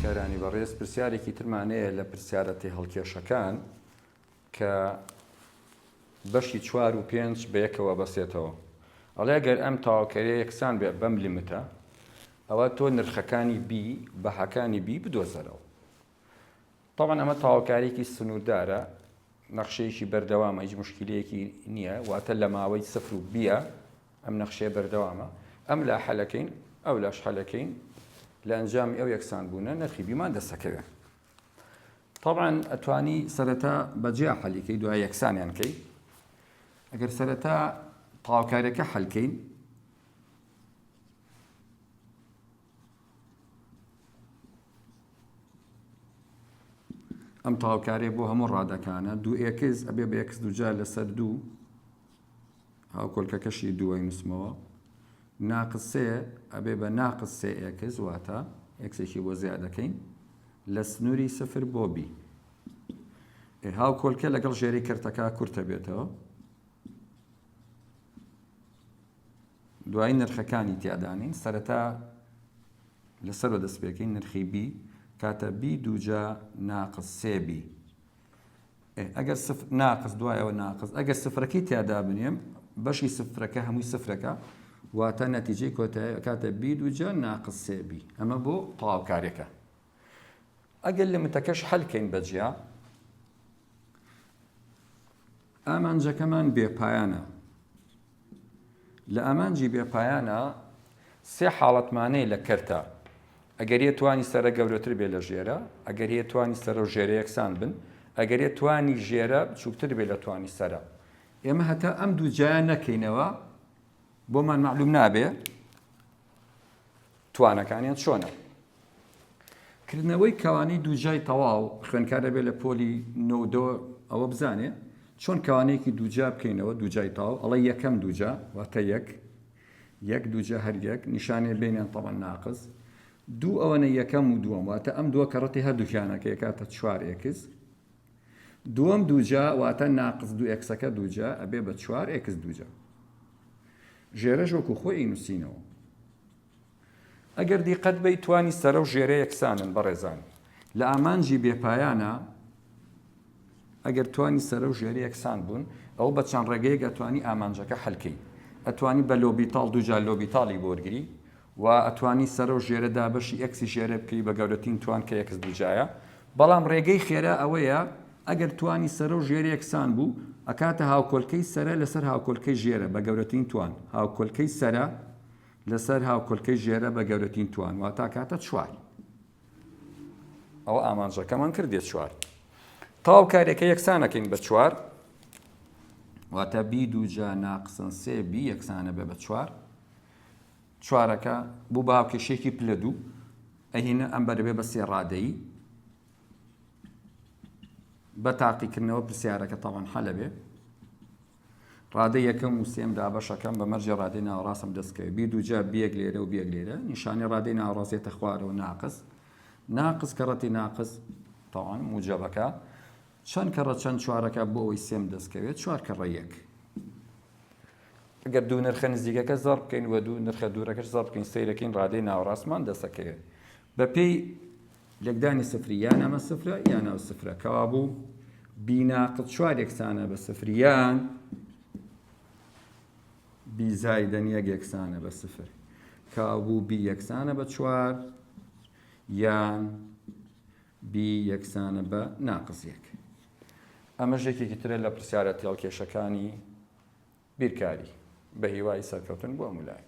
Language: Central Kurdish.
کارانی بەڕێز پرسیارێکی ترمانەیە لە پرسیارەتی هەڵکێشەکان کە بەشی 4 و 5 بە یەکەوە بەسێتەوە. ئەڵێ ئەگەر ئەم تاواکاریە یەکسان بێ بەم لیمتە، ئەوە تۆ نرخەکانی بی بەهەکانی بی بدۆزەرەوە. طبعا ئەمە تاواکاریەکی سنووردارە، نەخشەیەکی بەردەوامە، هیچ مشکلەیەکی نییە، واتە لە ماوەی 0 و بیە ئەم نەخشەیە بەردەوامە، ئەم لا حەلەکەین ئەو لاش حەلەکەین، لە ئەنجامی ئەو یەکسان بوونە نرخی بیمان دەسەکەوێت. طبعا ئەتوانی سەرەتا بەجیا حەلیکەی دوای یەکسانیان کەی. ئەگەر سەرەتا تاواکاریەکە حەلکەین، ئەم تاواکاریە بۆ هەموو ڕادەکانە 2x ئەبێ بە x دووجار لەسەر 2 هاوکۆلکەکەشی 2 نووسمەوە، ناقص 3 ئەبێ بە ناقص 3x واتە xێکی بۆ زیادەکەین لە سنووری 0 بۆ b. هاوکۆلکە لەگەڵ ژێرەی کەرتەکە کورتە بێتەوە، دوای نرخەکانی تیادانین. سەرەتا لەسەر بە دەست پێکەین نرخی b کاتە b دووجا ناقص 3b. ئەگەر ناقص دوایەوە ناقص، ئەگەر سفرەکەی تیادا بنێم بەشی سفرەکە هەمووی سفرەکە، واتە نەتیجەی کۆتایی کاتە b دووجا ناقص 3b. ئەمە بۆ تاواکاریەکە. ئەگەر لیمتەکەش حەلکەین بەجیا، ئامانجەکەمان بێپایانە. لە ئامانجی بێپایانە سێ حاڵەتمانەی لە کەرتە. ئەگەر توانی سەرە گەورەتر بێ لە ژێرە، ئەگەر توانی سەرە و ژێرە یەکسان بن، ئەگەر توانی ژێرە بچووکتر بێ لە توانی سەرە. ئێمە هەتا ئەم دوو جایە نەکەینەوە، بۆمان معلوم نابێ توانەکانیان چۆنە. کردنەوەی کەوانی دوو جای تەواو خوێندکارە بێ لە پۆلی 9 ئەوە بزانێ چۆن کەوانەیەکی دووجا بکەینەوە، دوو جای تەواو. ئەڵێ یەکەم دووجا واتە یەک دووجا هەر یەک، نیشانێ بینیان تەڵەن ناقص. دوو ئەوەنە یەکەم و دووەم، واتە ئەم دووە کەڕەتی هەردووکیانەکە کاتە 4x. دووەم دووجا واتە ناقص 2xەکە دووجا ئەبێ بە 4x دووجا. ژێرەش وەکو خۆی نووسینەوە. ئەگەر دیقەت بەی توانی سەرە و ژێرە یەکسانن بەڕێزان، لە ئامانجی بێپایانە ئەگەر توانی سەرە و ژێرە یەکسان بوون، ئەو بە چەند ڕێگەیەک ئەتوانی ئامانجەکە حەلکەی. ئەتوانی بە لۆبیتاڵ دووجا لۆبیتاڵی بۆرگری، و ئەتوانی سەرە و ژێرەدا بەشی ئەکسی ژێرە بکەی بە گەورەترین توان کە x دووجایە. بەڵام ڕێگەی خێرا ئەوەیە ئەگەر توانی سەرە و ژێرە یەکسان بوو، ئەکاتە هاوکۆلکەی سەرە لەسەر هاوکۆلکەی ژێرە بە گەورەترین توان، هاوکۆلکەی سەرە لەسەر هاوکۆلکەی ژێرە بە گەورەترین توان، واتە کاتە 4. ئەوە ئامانجەکەمان کردێت 4. تاواکاریەکە یەکسانەکەین بە 4، واتە b دووجا ناقسن 3b یەکسانە بێ بە 4. 4ەکە بوو بە هاوکێشێکی پلە 2، ئەهینە ئەم بەرەبێ بە 3 ڕادەیی. بە تاقیکردنەوە پرسیارەکە تەواان حەلە بێ. ڕادەی یەکەم و سێم دابەشەکەم بە مەرجە ڕادەی ناوەڕاستم دەستکەوێت. b دووجا بێک لێرە و بێک لێرە، نیشانی ڕادەی ناوەڕاستێتە خوارەوە ناقص. ناقص کەڕەتی ناقص تەواان موجەبەکە. چەند کەڕە چەند 4ەکە بۆ ئەوەی سێم دەستکەوێت، 4 کەڕە 1. ئەگەر دوو نرخە نزیکەکە زەڕ بکەین و دوو نرخە دوورەکەش زەڕ بکەین، سەیرەکەین ڕادەی ناوەڕاستمان دەسەکەوێت. بە پێی لەکدانی سفری یان ئەمە سفرە یان ئەو سفرە، کەوا بوو b ناقص 4 یەکسانە بە سفر، یان b زایدەن 1 یەکسانە بە سفر، کەوا بوو b یەکسانە بە 4 یان b یەکسانە بە ناقص 1. ئەمە ژێکێکی ترە لە پرسیارەتی هەڵکێشەکانی بیرکاری. بە هیوای سەرکەوتن بۆ هەموو لای.